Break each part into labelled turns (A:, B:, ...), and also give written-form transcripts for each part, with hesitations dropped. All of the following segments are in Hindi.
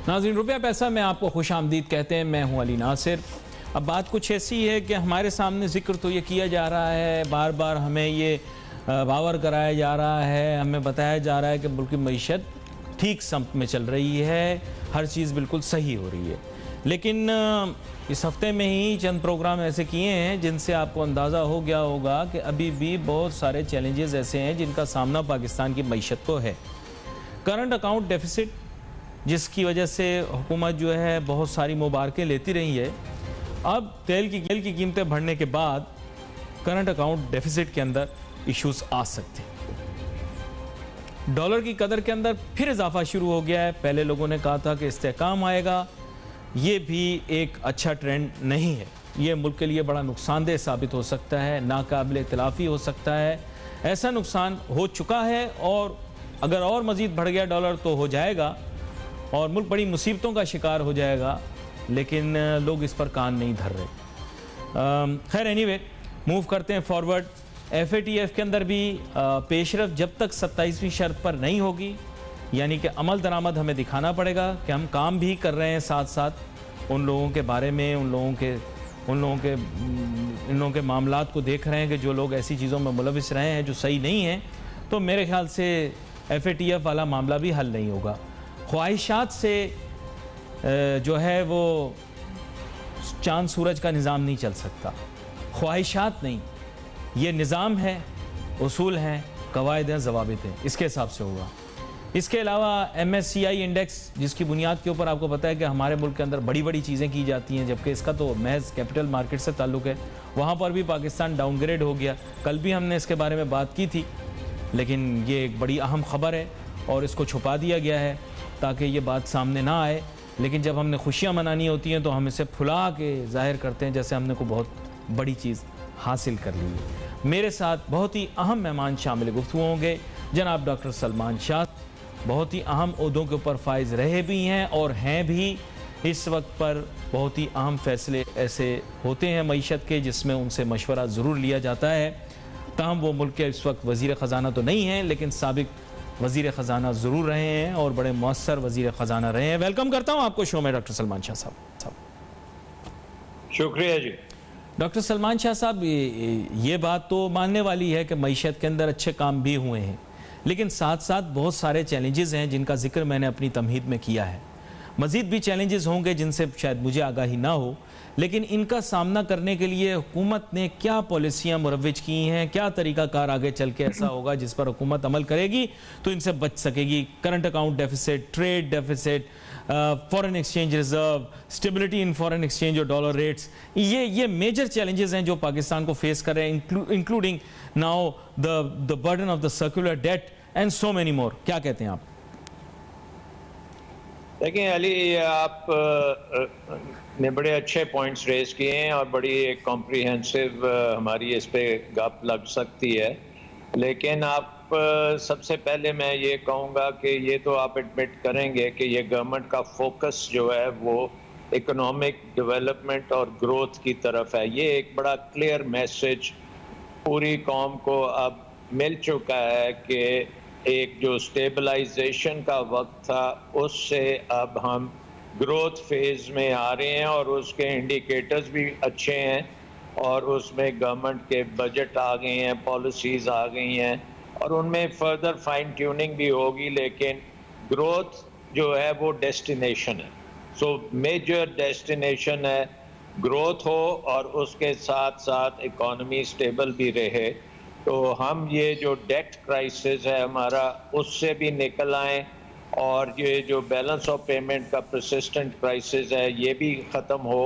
A: नाज़रीन, रुपया पैसा में आपको खुश आमदीद कहते हैं। मैं हूं अली नासिर। अब बात कुछ ऐसी है कि हमारे सामने जिक्र तो ये किया जा रहा है, बार बार हमें ये बावर कराया जा रहा है, हमें बताया जा रहा है कि मुल्क की मईशत ठीक समत में चल रही है, हर चीज़ बिल्कुल सही हो रही है। लेकिन इस हफ्ते में ही चंद प्रोग्राम ऐसे किए हैं जिनसे आपको अंदाज़ा हो गया होगा कि अभी भी बहुत सारे चैलेंजेस ऐसे हैं जिनका सामना पाकिस्तान की मईशत को है। करंट अकाउंट डेफिसिट, जिसकी वजह से हुकूमत जो है बहुत सारी मुबारकें लेती रही है, अब तेल की कीमतें बढ़ने के बाद करंट अकाउंट डेफिसिट के अंदर इश्यूज आ सकते हैं। डॉलर की कदर के अंदर फिर इजाफा शुरू हो गया है। पहले लोगों ने कहा था कि इस्तेहकाम आएगा, ये भी एक अच्छा ट्रेंड नहीं है। ये मुल्क के लिए बड़ा नुकसानदेह साबित हो सकता है, नाकाबिल इतलाफ़ी हो सकता है। ऐसा नुकसान हो चुका है और अगर और मज़ीद बढ़ गया डॉलर तो हो जाएगा और मुल्क बड़ी मुसीबतों का शिकार हो जाएगा, लेकिन लोग इस पर कान नहीं धर रहे। खैर, एनीवे मूव करते हैं फॉरवर्ड। FATF के अंदर भी पेशरफ जब तक 27वीं शर्त पर नहीं होगी, यानी कि अमल दरामद हमें दिखाना पड़ेगा कि हम काम भी कर रहे हैं साथ साथ उन लोगों के बारे में, इन लोगों के मामलात को देख रहे हैं कि जो लोग ऐसी चीज़ों में मुलविस रहे हैं जो सही नहीं हैं, तो मेरे ख्याल से FATF वाला मामला भी हल नहीं होगा। ख्वाहिशात से जो है वो चांद सूरज का निज़ाम नहीं चल सकता। ख्वाहिशात नहीं, ये निज़ाम है, उसूल हैं, कवायद हैं, ज़वाबित हैं, इसके हिसाब से होगा। इसके अलावा MSCI इंडेक्स, जिसकी बुनियाद के ऊपर आपको पता है कि हमारे मुल्क के अंदर बड़ी बड़ी चीज़ें की जाती हैं, जबकि इसका तो महज कैपिटल मार्केट से ताल्लुक़ है, वहाँ पर भी पाकिस्तान डाउनग्रेड हो गया। कल भी हमने इसके बारे में बात की थी, लेकिन ये एक बड़ी अहम ख़बर है और इसको छुपा दिया गया है ताकि ये बात सामने ना आए। लेकिन जब हमने खुशियाँ मनानी होती हैं तो हम इसे फुला के ज़ाहिर करते हैं जैसे हमने कोई बहुत बड़ी चीज़ हासिल कर ली है। मेरे साथ बहुत ही अहम मेहमान शामिल गुफ्तगू होंगे। जनाब डॉक्टर सलमान शाह बहुत ही अहम ओहदों के ऊपर फाइज रहे भी हैं और हैं भी। इस वक्त पर बहुत ही अहम फैसले ऐसे होते हैं मईशत के जिसमें उनसे मशवरा ज़रूर लिया जाता है। ताहम वो मुल्क के इस वक्त वज़ीर ख़जाना तो नहीं हैं, लेकिन साबिक वज़ीर ख़जाना ज़रूर रहे हैं और बड़े मौसर वज़ीर ख़जाना रहे हैं। वेलकम करता हूँ आपको शो में डॉक्टर सलमान शाह साहब।
B: शुक्रिया जी।
A: डॉक्टर सलमान शाह साहब, ये बात तो मानने वाली है कि मईशत के अंदर अच्छे काम भी हुए हैं, लेकिन साथ साथ बहुत सारे चैलेंजेस हैं जिनका जिक्र मैंने अपनी तमहीद में किया है। मज़ीद भी चैलेंजेस होंगे जिनसे शायद मुझे आगाही ना हो, लेकिन इनका सामना करने के लिए हुकूमत ने क्या पॉलिसियाँ मुरव्वज की हैं, क्या तरीक़ाकार आगे चल के ऐसा होगा जिस पर हुकूमत अमल करेगी तो इनसे बच सकेगी। Current account deficit, trade deficit, foreign exchange reserve, stability in foreign exchange और डॉलर रेट्स, ये मेजर चैलेंजेस हैं जो पाकिस्तान को फेस कर रहे हैं, including now the burden of the circular debt and so many more. क्या कहते हैं आप?
B: देखिए अली, आप ने बड़े अच्छे पॉइंट्स रेज किए हैं और बड़ी एक कॉम्प्रिहेंसिव हमारी इस पे गप लग सकती है। लेकिन आप सबसे पहले मैं ये कहूँगा कि ये तो आप एडमिट करेंगे कि ये गवर्नमेंट का फोकस जो है वो इकोनॉमिक डेवलपमेंट और ग्रोथ की तरफ है। ये एक बड़ा क्लियर मैसेज पूरी कौम को अब मिल चुका है कि एक जो स्टेबलाइजेशन का वक्त था उससे अब हम ग्रोथ फेज में आ रहे हैं और उसके इंडिकेटर्स भी अच्छे हैं और उसमें गवर्नमेंट के बजट आ गए हैं, पॉलिसीज़ आ गई हैं और उनमें फर्दर फाइन ट्यूनिंग भी होगी। लेकिन ग्रोथ जो है वो डेस्टिनेशन है, सो मेजर डेस्टिनेशन है ग्रोथ हो और उसके साथ साथ इकॉनमी स्टेबल भी रहे। तो हम ये जो डेट क्राइसिस है हमारा उससे भी निकल आएँ और ये जो बैलेंस ऑफ पेमेंट का परसिस्टेंट क्राइसिस है ये भी ख़त्म हो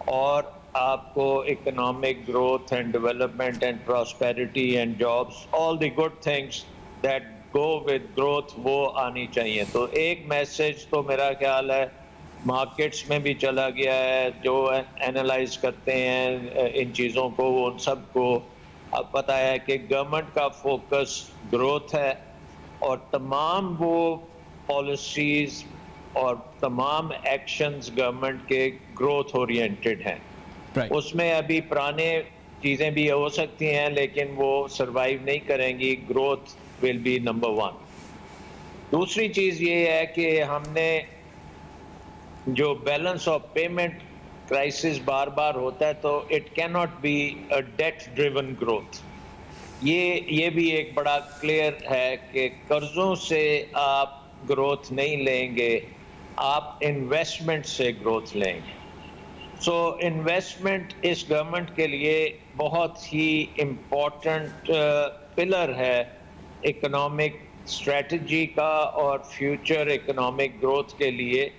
B: और आपको economic growth and development and prosperity and jobs, all the good things that go with growth वो आनी चाहिए। तो एक मैसेज तो मेरा ख्याल है मार्केट्स में भी चला गया है, जो एनालाइज करते हैं इन चीज़ों को उन सब को अब पता है कि गवर्नमेंट का फोकस ग्रोथ है और तमाम वो पॉलिसीज़ और तमाम एक्शंस गवर्नमेंट के ग्रोथ ओरिएंटेड हैं। उसमें अभी पुराने चीज़ें भी हो सकती हैं लेकिन वो सरवाइव नहीं करेंगी। Growth will be number one. दूसरी चीज़ ये है कि हमने जो बैलेंस ऑफ पेमेंट क्राइसिस बार बार होता है, तो it can not be a debt driven growth. ये भी एक बड़ा क्लियर है कि कर्जों से आप ग्रोथ नहीं लेंगे, आप इन्वेस्टमेंट से ग्रोथ लेंगे। सो इन्वेस्टमेंट इस गवर्नमेंट के लिए बहुत ही इम्पोर्टेंट पिलर है इकोनॉमिक स्ट्रेटजी का और फ्यूचर इकोनॉमिक ग्रोथ के लिए।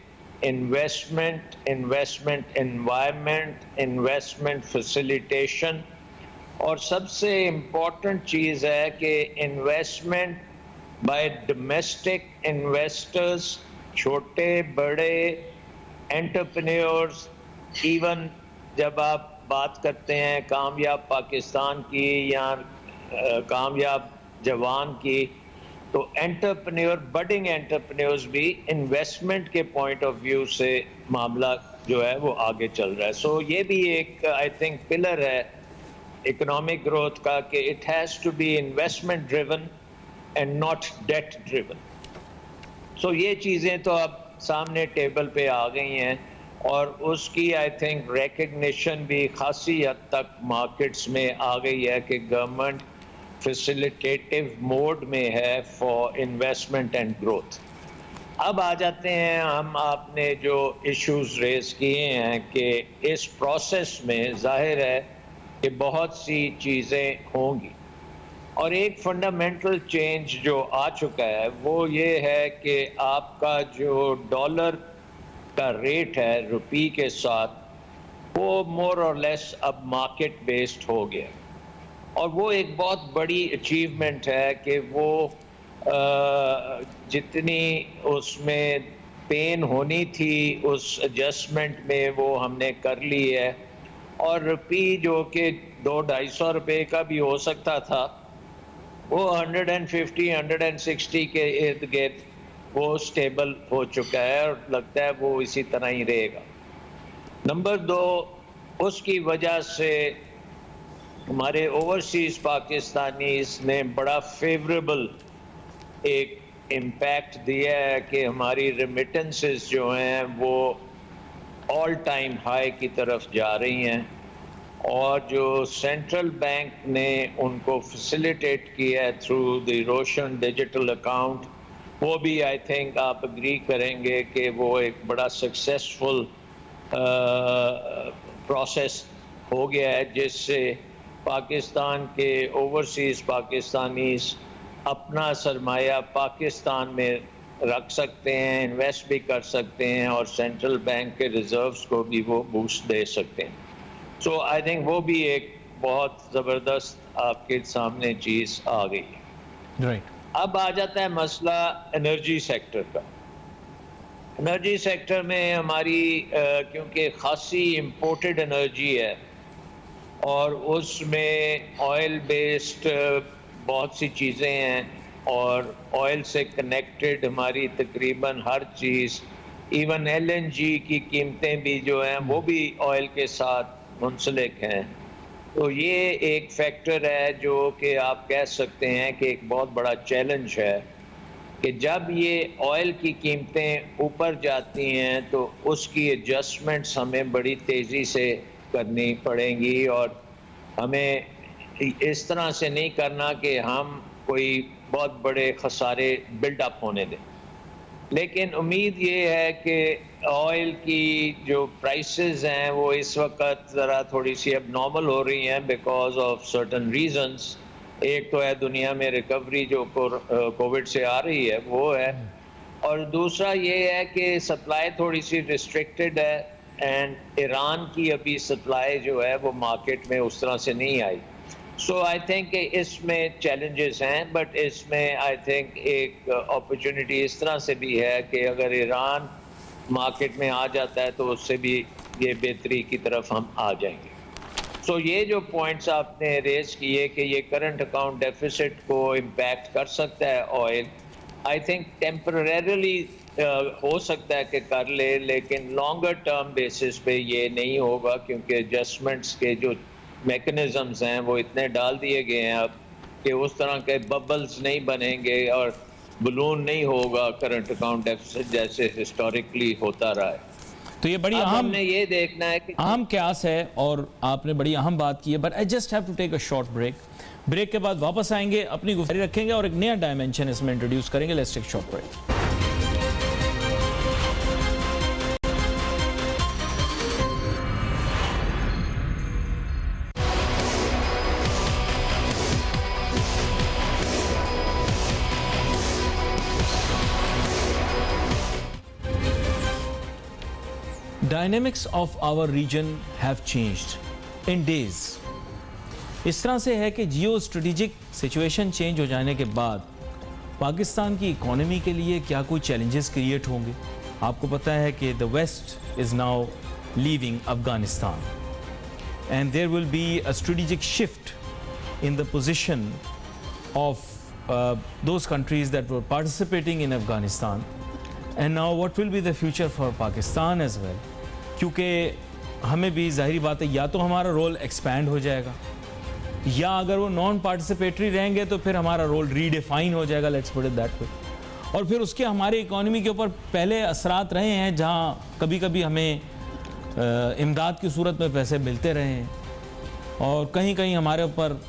B: Investment, investment environment, investment facilitation, और सबसे इम्पोर्टेंट चीज़ है कि इन्वेस्टमेंट बाय डोमेस्टिक इन्वेस्टर्स, छोटे बड़े एंटरप्रेन्योर्स। इवन जब आप बात करते हैं कामयाब पाकिस्तान की या कामयाब जवान की, तो एंटरप्रेन्योर, बडिंग एंटरप्रेन्योर्स भी इन्वेस्टमेंट के पॉइंट ऑफ व्यू से मामला जो है वो आगे चल रहा है। सो ये भी एक आई थिंक पिलर है इकोनॉमिक ग्रोथ का कि it has to be investment driven and not debt driven. So ये चीज़ें तो अब सामने टेबल पे आ गई हैं और उसकी आई थिंक रिकग्निशन भी खासी हद तक मार्केट्स में आ गई है कि गवर्नमेंट फैसिलिटेटिव मोड में है फॉर इन्वेस्टमेंट एंड ग्रोथ। अब आ जाते हैं हम, आपने जो इश्यूज रेज किए हैं कि इस प्रोसेस में जाहिर है कि बहुत सी चीज़ें होंगी, और एक फंडामेंटल चेंज जो आ चुका है वो ये है कि आपका जो डॉलर का रेट है रुपी के साथ, वो मोर और लेस अब मार्केट बेस्ड हो गया, और वो एक बहुत बड़ी अचीवमेंट है कि वो जितनी उसमें पेन होनी थी उस एडजस्टमेंट में वो हमने कर ली है, और रुपी जो कि 200-250 रुपये का भी हो सकता था, वो 150-160 के इर्द गिर्द वो स्टेबल हो चुका है और लगता है वो इसी तरह ही रहेगा। नंबर 2, उसकी वजह से हमारे ओवरसीज़ पाकिस्तानीज़ ने बड़ा फेवरेबल एक इम्पैक्ट दिया है कि हमारी रेमिटेंसेस जो हैं वो ऑल टाइम हाई की तरफ जा रही हैं, और जो सेंट्रल बैंक ने उनको फैसिलिटेट किया है through the Roshan digital account, वो भी आई थिंक आप एग्री करेंगे कि वो एक बड़ा सक्सेसफुल प्रोसेस हो गया है, जिससे पाकिस्तान के ओवरसीज़ पाकिस्तानीज़ अपना सरमाया पाकिस्तान में रख सकते हैं, इन्वेस्ट भी कर सकते हैं, और सेंट्रल बैंक के रिजर्व्स को भी वो बूस्ट दे सकते हैं। सो आई थिंक वो भी एक बहुत ज़बरदस्त आपके सामने चीज़ आ गई है।
A: राइट।
B: अब आ जाता है मसला एनर्जी सेक्टर का। एनर्जी सेक्टर में हमारी क्योंकि खासी इम्पोर्टेड एनर्जी है और उसमें ऑयल बेस्ड बहुत सी चीज़ें हैं, और ऑयल से कनेक्टेड हमारी तकरीबन हर चीज़, इवन LNG की कीमतें भी जो हैं वो भी ऑयल के साथ मुंसलिक हैं। तो ये एक फैक्टर है जो कि आप कह सकते हैं कि एक बहुत बड़ा चैलेंज है कि जब ये ऑयल की कीमतें ऊपर जाती हैं तो उसकी एडजस्टमेंट्स हमें बड़ी तेज़ी से करनी पड़ेंगी, और हमें इस तरह से नहीं करना कि हम कोई बहुत बड़े खसारे बिल्डअप होने दें। लेकिन उम्मीद ये है कि ऑयल की जो प्राइसेस हैं वो इस वक्त ज़रा थोड़ी सी अब नॉर्मल हो रही हैं बिकॉज ऑफ सर्टन रीजंस। एक तो है दुनिया में रिकवरी जो कोविड से आ रही है वो है, और दूसरा ये है कि सप्लाई थोड़ी सी रिस्ट्रिक्टेड है, एंड ईरान की अभी सप्लाई जो है वो मार्केट में उस तरह से नहीं आई। सो आई थिंक इसमें चैलेंजेस हैं, बट इसमें आई थिंक एक अपॉर्चुनिटी इस तरह से भी है कि अगर ईरान मार्केट में आ जाता है तो उससे भी ये बेहतरी की तरफ हम आ जाएंगे। सो ये जो पॉइंट्स आपने रेज किए कि ये करंट अकाउंट डेफिसिट को इम्पैक्ट कर सकता है ऑयल, आई थिंक टेम्परेरली हो सकता है कि कर ले, लेकिन लॉन्गर टर्म बेसिस पे ये नहीं होगा क्योंकि एडजस्टमेंट्स के जो मैकेनिज्म्स हैं वो इतने डाल दिए गए हैं अब कि उस तरह के बबल्स नहीं बनेंगे और बलून नहीं होगा करंट अकाउंट डेफिसिट जैसे हिस्टोरिकली होता रहा है।
A: तो ये बड़ी
B: अब
A: अहम
B: हमने ये देखना है कि
A: अहम क्यास है और आपने बड़ी अहम बात की है। But I just have to take a short break. Break के बाद वापस आएंगे, अपनी गुफ्तगू रखेंगे और एक नया डायमेंशन इसमें इंट्रोड्यूस करेंगे। Let's take short break. Dynamics of our region have changed in days। इस तरह से है कि जियो स्ट्रेटेजिक सिचुएशन चेंज हो जाने के बाद पाकिस्तान की इकोनॉमी के लिए क्या कोई चैलेंजेस क्रिएट होंगे। आपको पता है कि the west is now leaving Afghanistan and there will be a strategic shift in the position of those countries that were participating in Afghanistan and now what will be the future for Pakistan as well. क्योंकि हमें भी ज़ाहिरी बात है, या तो हमारा रोल एक्सपैंड हो जाएगा या अगर वो नॉन पार्टिसिपेटरी रहेंगे तो फिर हमारा रोल रीडिफाइन हो जाएगा, let's put it that way. और फिर उसके हमारी इकोनॉमी के ऊपर पहले असरात रहे हैं, जहाँ कभी कभी हमें इमदाद की सूरत में पैसे मिलते रहे हैं और कहीं कहीं हमारे ऊपर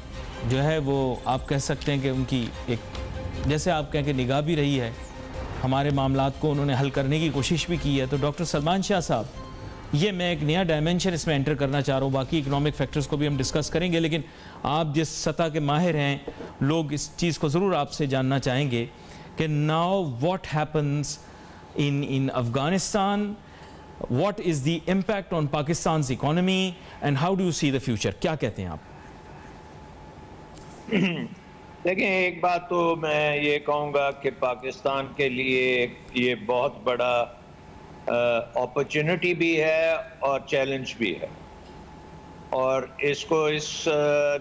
A: जो है वो आप कह सकते हैं कि उनकी एक जैसे आप कहें कि निगाह भी रही है, हमारे मामलात को उन्होंने हल करने की कोशिश भी की है। तो डॉक्टर सलमान शाह साहब, ये मैं एक नया डायमेंशन इसमें एंटर करना चाह रहा हूँ। बाकी इकोनॉमिक फैक्टर्स को भी हम डिस्कस करेंगे, लेकिन आप जिस सतह के माहिर हैं, लोग इस चीज़ को ज़रूर आपसे जानना चाहेंगे कि now what happens in Afghanistan, what is the impact on Pakistan economy and how do you see the future. क्या कहते हैं आप?
B: देखिए, एक बात तो मैं ये कहूँगा कि पाकिस्तान के लिए ये बहुत बड़ा अपॉर्चुनिटी भी है और चैलेंज भी है। और इसको इस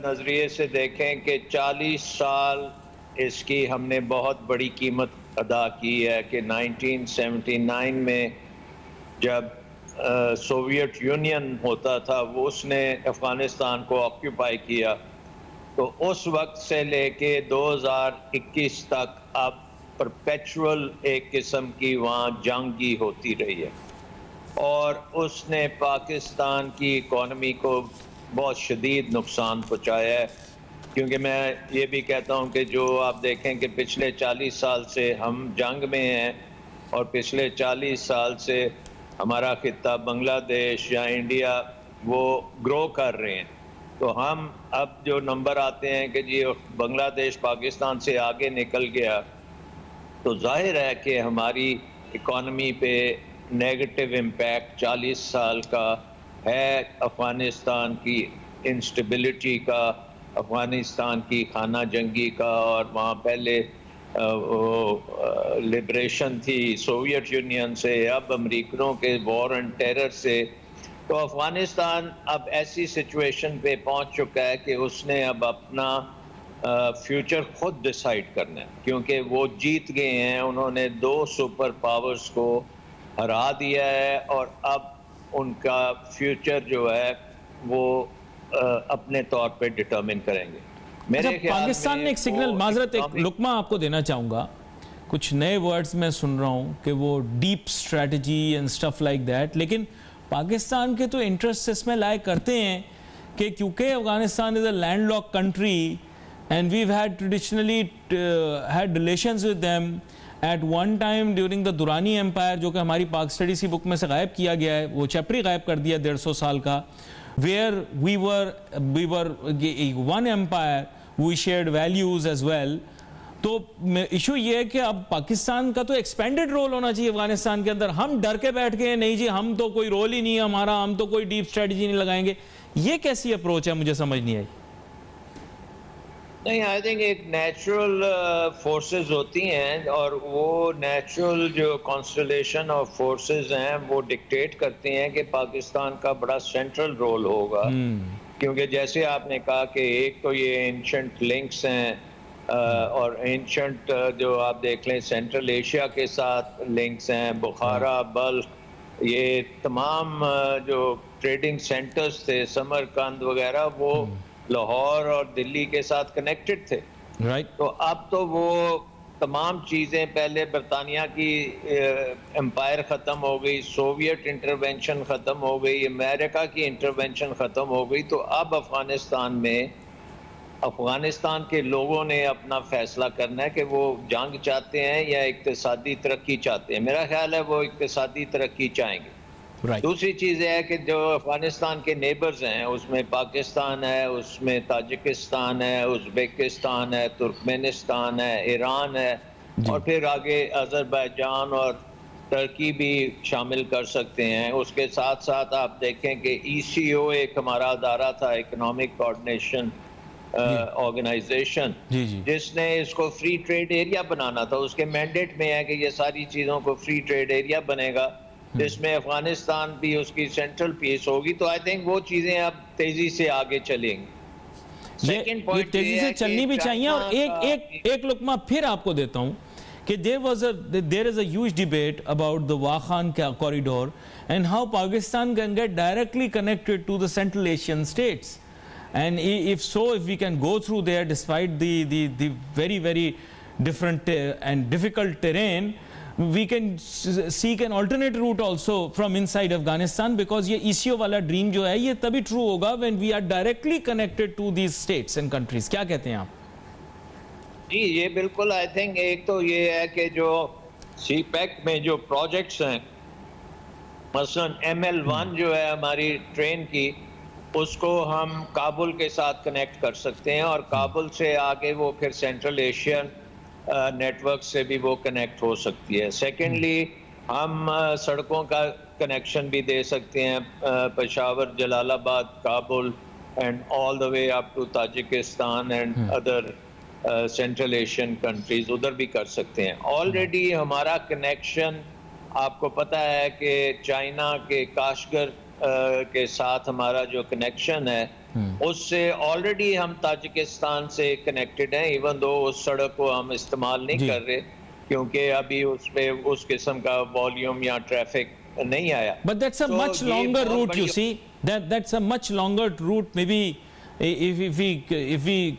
B: नज़रिए से देखें कि 40 साल इसकी हमने बहुत बड़ी कीमत अदा की है कि 1979 में जब सोवियत यूनियन होता था, वो उसने अफ़गानिस्तान को ऑक्यूपाई किया, तो उस वक्त से लेके 2021 तक अब परपेचुअल एक किस्म की वहाँ जंगी होती रही है और उसने पाकिस्तान की इकोनॉमी को बहुत शदीद नुकसान पहुँचाया है। क्योंकि मैं ये भी कहता हूँ कि जो आप देखें कि पिछले 40 साल से हम जंग में हैं और पिछले 40 साल से हमारा खित्ता बांग्लादेश या इंडिया वो ग्रो कर रहे हैं, तो हम अब जो नंबर आते हैं कि जी बांग्लादेश पाकिस्तान से आगे निकल गया, तो जाहिर है कि हमारी इकोनॉमी पे नेगेटिव इम्पैक्ट 40 साल का है। अफ़गानिस्तान की इंस्टेबिलिटी का, अफ़गानिस्तान की खाना जंगी का, और वहाँ पहले लिबरेशन थी सोवियत यूनियन से, अब अमेरिकनों के वॉर एंड टेरर से। तो अफ़गानिस्तान अब ऐसी सिचुएशन पे पहुँच चुका है कि उसने अब अपना फ्यूचर खुद डिसाइड करना है, क्योंकि वो जीत गए हैं, उन्होंने 2 सुपर पावर्स को हरा दिया है और अब उनका फ्यूचर जो है वो अपने तौर पे डिटरमिन करेंगे।
A: मेरे ख्याल पाकिस्तान ने एक सिग्नल, माजरत एक लुकमा आपको देना चाहूँगा, कुछ नए वर्ड्स मैं सुन रहा हूँ कि वो deep strategy and stuff like that, लेकिन पाकिस्तान के तो इंटरेस्ट इसमें लाए करते हैं कि क्योंकि Afghanistan is a landlocked country and we've had traditionally had relations with them at one time during the Durrani Empire, जो कि हमारी पाक स्टडीज की बुक में से गायब किया गया है, वो चैप्टर ही गायब कर दिया 150 साल का, where we were one empire, we shared values as well। तो इशू ये है कि अब पाकिस्तान का तो एक्सपेंडेड रोल होना चाहिए अफगानिस्तान के अंदर। हम डर के बैठ गए, नहीं जी हम तो कोई रोल ही नहीं है हमारा, हम तो कोई डीप स्ट्रेटजी नहीं लगाएंगे। ये कैसी अप्रोच है, मुझे समझ नहीं आई।
B: नहीं, आई थिंक एक नेचुरल फोर्सेस होती हैं और वो नेचुरल जो कॉन्स्टलेशन ऑफ फोर्सेस हैं वो डिक्टेट करती हैं कि पाकिस्तान का बड़ा सेंट्रल रोल होगा। क्योंकि जैसे आपने कहा कि एक तो ये एंशंट लिंक्स हैं और एंशंट जो आप देख लें सेंट्रल एशिया के साथ लिंक्स हैं, बुखारा, बल्ख, ये तमाम जो ट्रेडिंग सेंटर्स थे, समरकंद वगैरह, वो लाहौर और दिल्ली के साथ कनेक्टेड थे।
A: राइट।
B: तो अब तो वो तमाम चीज़ें, पहले बरतानिया की एम्पायर ख़त्म हो गई, सोवियत इंटरवेंशन ख़त्म हो गई, अमेरिका की इंटरवेंशन ख़त्म हो गई, तो अब अफ़गानिस्तान के लोगों ने अपना फ़ैसला करना है कि वो जंग चाहते हैं या इक़्तिसादी तरक्की चाहते हैं। मेरा ख़्याल है वो इक़्तिसादी तरक्की चाहेंगे।
A: राइट।
B: दूसरी चीज़ है कि जो अफ़गानिस्तान के नेबर्स हैं, उसमें पाकिस्तान है, उसमें ताजिकिस्तान है, उज़्बेकिस्तान है, तुर्कमेनिस्तान है, ईरान है, और फिर आगे अज़रबैजान और टर्की भी शामिल कर सकते हैं। उसके साथ साथ आप देखें कि ECO एक हमारा अदारा था, इकोनॉमिक कोऑर्डिनेशन ऑर्गेनाइजेशन, जिसने इसको फ्री ट्रेड एरिया बनाना था। उसके मैंडेट में है कि ये सारी चीज़ों को फ्री ट्रेड एरिया बनेगा, जिसमें अफगानिस्तान भी उसकी सेंट्रल पीस होगी। तो आई थिंक वो चीज़ें अब तेजी से आगे चलेंगी।
A: ये तेजी से चलनी भी चाहिए। और एक लुकमा फिर आपको देता हूं कि there is a huge debate about the Wakhan corridor and how Pakistan can get directly connected to the Central Asian states. And if we can go through there despite the very, very different and difficult terrain, we can seek an alternate route also from inside Afghanistan, because ये ECO वाला ड्रीम जो है ये तभी ट्रू होगा when we are directly connected to these states and countries. क्या कहते हैं आप?
B: जी, ये बिल्कुल, आई थिंक एक तो ये है कि जो CPEC में जो प्रोजेक्ट्स हैं, मसलन ML1 जो है हमारी ट्रेन की, उसको हम काबुल के साथ कनेक्ट कर सकते हैं, और काबुल से आगे वो फिर सेंट्रल एशियन नेटवर्क से भी वो कनेक्ट हो सकती है। सेकेंडली, हम सड़कों का कनेक्शन भी दे सकते हैं, Peshawar, Jalalabad, Kabul and all the way up to Tajikistan and other Central Asian countries, उधर भी कर सकते हैं। ऑलरेडी हमारा कनेक्शन, आपको पता है कि चाइना के काशगर के साथ हमारा जो कनेक्शन है, उससे ऑलरेडी हम ताजिकिस्तान से कनेक्टेड हैं, इवन दो उस सड़क को हम इस्तेमाल नहीं कर रहे क्योंकि अभी उसमें उस किस्म का वॉल्यूम या ट्रैफिक नहीं आया।
A: But that's a much longer route, you see. That's a much longer route. Maybe if we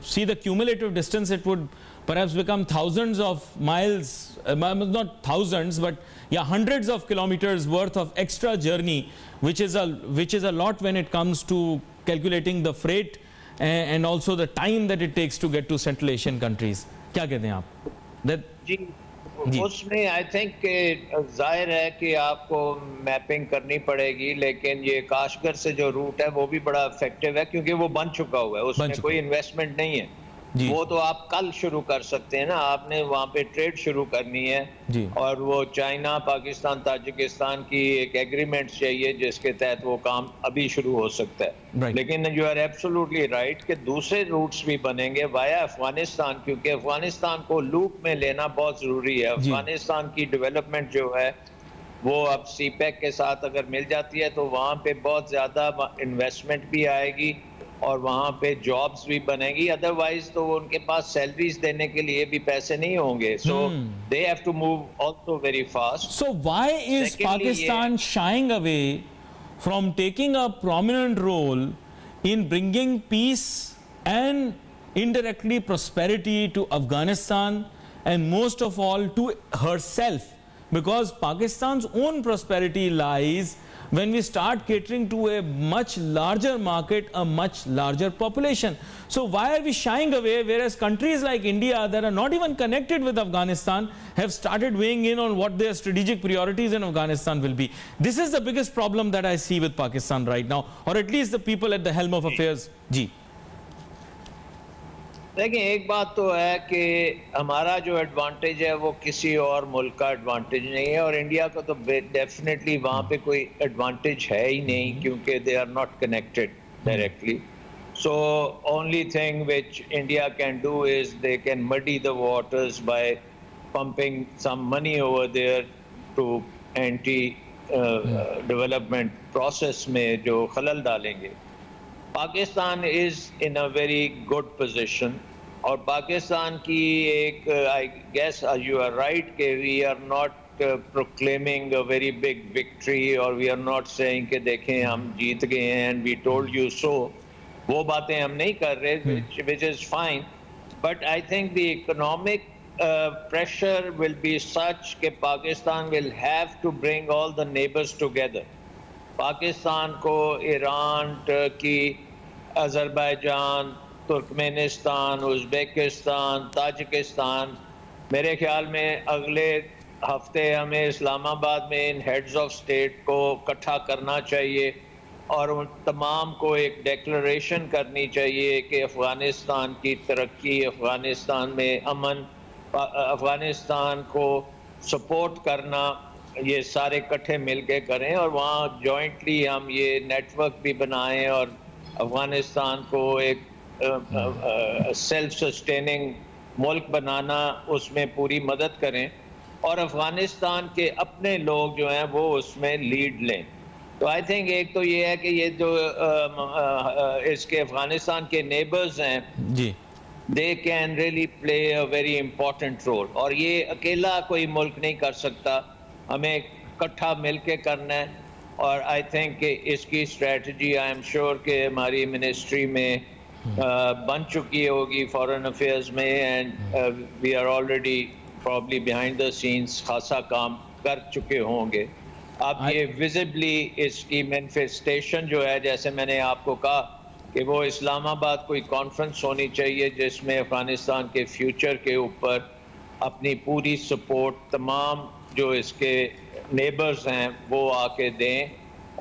A: see the cumulative distance, it would perhaps become thousands of miles, not thousands, but yeah, hundreds of kilometers worth of extra journey, which is a lot when it comes to calculating the freight and also the time that it takes to get to Central Asian countries. क्या कहते हैं आप?
B: जी, उसमें आई थिंक जाहिर है कि आपको मैपिंग करनी पड़ेगी, लेकिन ये काशगर से जो रूट है वो भी बड़ा इफेक्टिव है क्योंकि वो बन चुका हुआ है, उसमें कोई इन्वेस्टमेंट नहीं है। वो तो आप कल शुरू कर सकते हैं ना, आपने वहाँ पे ट्रेड शुरू करनी है, और वो चाइना, पाकिस्तान, ताजिकिस्तान की एक एग्रीमेंट चाहिए जिसके तहत वो काम अभी शुरू हो सकता है। लेकिन यू आर एब्सोल्युटली राइट कि दूसरे रूट्स भी बनेंगे वाया अफगानिस्तान, क्योंकि अफगानिस्तान को लूप में लेना बहुत जरूरी है। अफगानिस्तान की डेवलपमेंट जो है वो अब CPEC के साथ अगर मिल जाती है तो वहाँ पे बहुत ज्यादा इन्वेस्टमेंट भी आएगी और वहाँ पे जॉब्स भी बनेगी, अदरवाइज तो उनके पास सैलरीज देने के लिए भी पैसे नहीं होंगे। So they have to move also very fast.
A: So why is Pakistan shying away from taking a prominent role in bringing peace and indirectly prosperity to Afghanistan and most of all to herself, because Pakistan's own prosperity lies when we start catering to a much larger market, a much larger population. So why are we shying away, whereas countries like India that are not even connected with Afghanistan have started weighing in on what their strategic priorities in Afghanistan will be? This is the biggest problem that I see with Pakistan right now, or at least the people at the helm of affairs. जी
B: देखिए, एक बात तो है कि हमारा जो एडवांटेज है वो किसी और मुल्क का एडवांटेज नहीं है, और इंडिया का तो डेफिनेटली वहाँ पे कोई एडवांटेज है ही नहीं क्योंकि they are not connected directly. So only thing which India can do is they can muddy the waters by pumping some money over there to anti development process में जो खलल डालेंगे। Pakistan is in a very good position, और पाकिस्तान की एक I guess you are right कि we are not proclaiming a very big victory, और वी आर नॉट सेइंग कि देखें हम जीत गए हैं and we told you so, वो बातें हम नहीं कर रहे, which is fine. But I think the economic pressure will be such that Pakistan will have to bring all the neighbors together. Pakistan को Iran, Turkey, Azerbaijan, Turkmenistan, Uzbekistan, Tajikistan, मेरे ख्याल में अगले हफ्ते हमें इस्लामाबाद में इन हेड्स ऑफ स्टेट को इकट्ठा करना चाहिए और उन तमाम को एक डिक्लेरेशन करनी चाहिए कि अफ़गानिस्तान की तरक्की, अफ़गानिस्तान में अमन, अफ़गानिस्तान को सपोर्ट करना, ये सारे इकट्ठे मिल के करें और वहाँ जॉइंटली हम ये नेटवर्क भी बनाएं और अफ़गानिस्तान को एक सेल्फ सस्टेनिंग मुल्क बनाना, उसमें पूरी मदद करें और अफ़गानिस्तान के अपने लोग जो हैं वो उसमें लीड लें। तो आई थिंक एक तो ये है कि ये जो इसके अफ़गानिस्तान के नेबर्स हैं
A: जी,
B: they can really play a very important role और ये अकेला कोई मुल्क नहीं कर सकता, हमें इकट्ठा मिल के करना है और आई थिंक इसकी स्ट्रेटजी आई एम श्योर कि हमारी मिनिस्ट्री में बन चुकी होगी फॉरेन अफेयर्स में and we are already probably behind the scenes खासा काम कर चुके होंगे। अब ये विजिबली इसकी मैनिफेस्टेशन जो है, जैसे मैंने आपको कहा कि वो इस्लामाबाद कोई कॉन्फ्रेंस होनी चाहिए जिसमें अफ़गानिस्तान के फ्यूचर के ऊपर अपनी पूरी सपोर्ट तमाम जो इसके नेबर्स हैं वो आके दें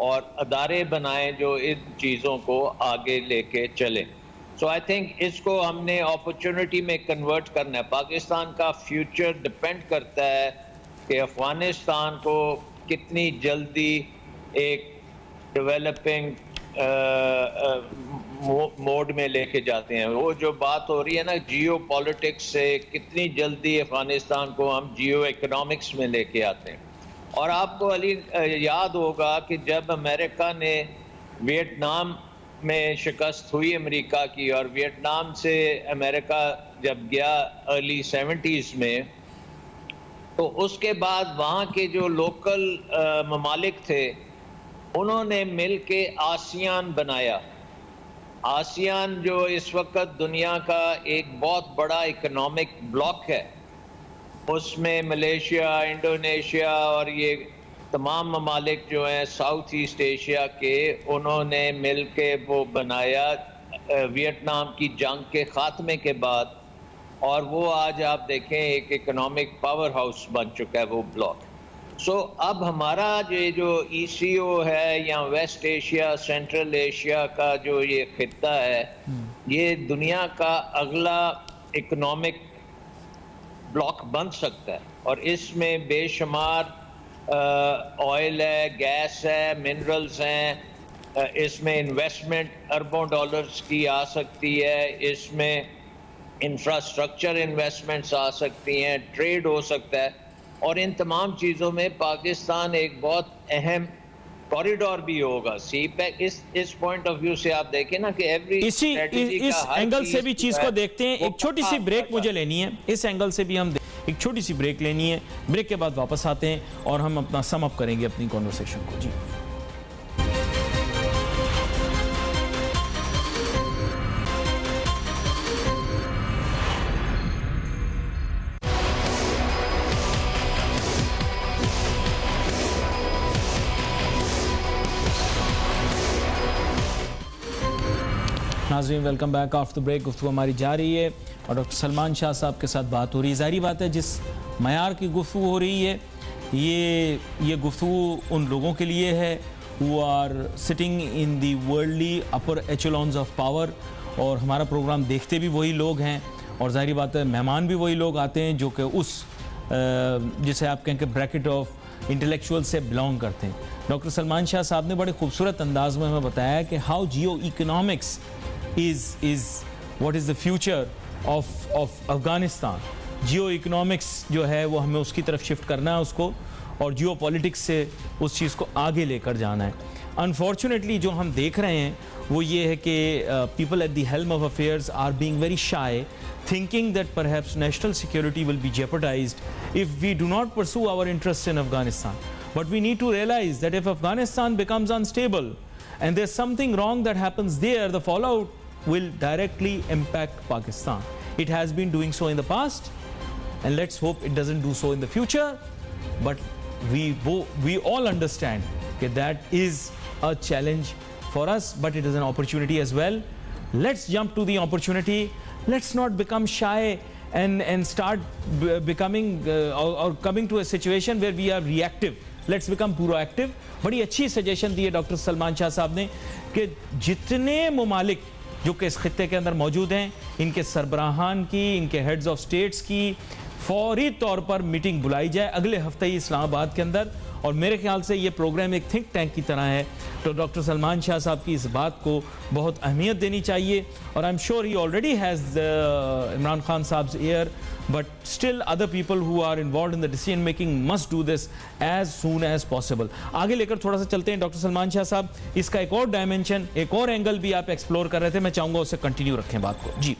B: और अदारे बनाएं जो इन चीज़ों को आगे लेके चलें। सो आई थिंक इसको हमने अपॉर्चुनिटी में कन्वर्ट करना है। पाकिस्तान का फ्यूचर डिपेंड करता है कि अफ़गानिस्तान को कितनी जल्दी एक डेवलपिंग मोड में लेके जाते हैं। वो जो बात हो रही है ना जियो पॉलिटिक्स से, कितनी जल्दी अफ़गानिस्तान को हम जियो इकोनॉमिक्स में लेके आते हैं। और आपको अली याद होगा कि जब अमेरिका ने वियतनाम में शिकस्त हुई अमेरिका की और वियतनाम से अमेरिका जब गया अर्ली 70s में, तो उसके बाद वहाँ के जो लोकल ममालिक थे उन्होंने मिल के आसियान बनाया। आसियान जो इस वक्त दुनिया का एक बहुत बड़ा इकोनॉमिक ब्लॉक है, उसमें मलेशिया, इंडोनेशिया और ये तमाम ममालिक जो हैं साउथ ईस्ट एशिया के, उन्होंने मिल के वो बनाया वियतनाम की जंग के ख़ात्मे के बाद और वो आज आप देखें एक इकोनॉमिक पावर हाउस बन चुका है वो ब्लॉक। सो अब हमारा ये जो ECO है या वेस्ट एशिया, सेंट्रल एशिया का जो ये खित्ता है, ये दुनिया का अगला इकोनॉमिक ब्लॉक बन सकता है और इसमें बेशुमार ऑयल है, गैस है, मिनरल्स हैं, इसमें इन्वेस्टमेंट अरबों डॉलर्स की आ सकती है, इसमें इंफ्रास्ट्रक्चर इन्वेस्टमेंट्स आ सकती हैं, ट्रेड हो सकता है और इन तमाम चीज़ों में पाकिस्तान एक बहुत अहम कॉरिडोर भी होगा। सीपैक इस पॉइंट ऑफ व्यू से आप देखें ना कि
A: इस एंगल से भी चीज को देखते हैं। एक छोटी सी ब्रेक मुझे लेनी है, इस एंगल से भी हम एक छोटी सी ब्रेक लेनी है। ब्रेक के बाद वापस आते हैं और हम अपना सम अप करेंगे अपनी कॉन्वर्सेशन को। जी नाज़रीन, welcome back after the break. गुफ्तगू हमारी जा रही है और डॉक्टर सलमान शाह साहब के साथ बात हो रही है। ज़ाहिर बात है जिस मयार की गुफ्तगू हो रही है ये गुफ्तगू उन लोगों के लिए है who are sitting in the worldly upper echelons of power, और हमारा प्रोग्राम देखते भी वही लोग हैं और ज़ाहिर बात है मेहमान भी वही लोग आते हैं जो कि उस जिसे आप कहें कि ब्रैकेट ऑफ इंटेलेक्चुअल से बिलोंग करते हैं। डॉक्टर सलमान शाह साहब ने बड़े खूबसूरत अंदाज में हमें बताया कि how Jio economics is what is the future of Afghanistan। Jio economics जो है वो हमें उसकी तरफ शिफ्ट करना है उसको, और जियो पॉलिटिक्स से उस चीज़ को आगे लेकर जाना है। अनफॉर्चुनेटली जो हम देख रहे हैं वो ये है कि people at the helm of affairs are being very shy, thinking that perhaps national security will be jeopardized if we do not pursue our interests in Afghanistan. But we need to realize that if Afghanistan becomes unstable and there's something wrong that happens there, the fallout will directly impact Pakistan. It has been doing so in the past. and let's hope it doesn't do so in the future. But we all understand that is a challenge for us, but it is an opportunity as well. Let's jump to the opportunity. Let's not become shy and start becoming or coming to a situation where we are reactive. Let's become proactive. बड़ी अच्छी सजेशन दी है डॉक्टर सलमान शाह साहब ने कि जितने मुमालिक जो कि इस खित्ते के अंदर मौजूद हैं, इनके सरबराहान की, इनके हेड्स ऑफ स्टेट्स की फौरी तौर पर मीटिंग बुलाई जाए अगले हफ्ते ही इस्लामाबाद के अंदर। और मेरे ख्याल से ये प्रोग्राम एक थिंक टैंक की तरह है, तो डॉक्टर सलमान शाह साहब की इस बात को बहुत अहमियत देनी चाहिए। और I am sure he already has Imran Khan साहब्स ear, but still other people who are involved in the decision making must do this as soon as possible. आगे लेकर थोड़ा सा चलते हैं डॉक्टर सलमान शाह साहब, इसका एक और डायमेंशन, एक और एंगल भी आप एक्सप्लोर कर रहे थे, मैं चाहूँगा उसे कंटिन्यू रखें बात को। जी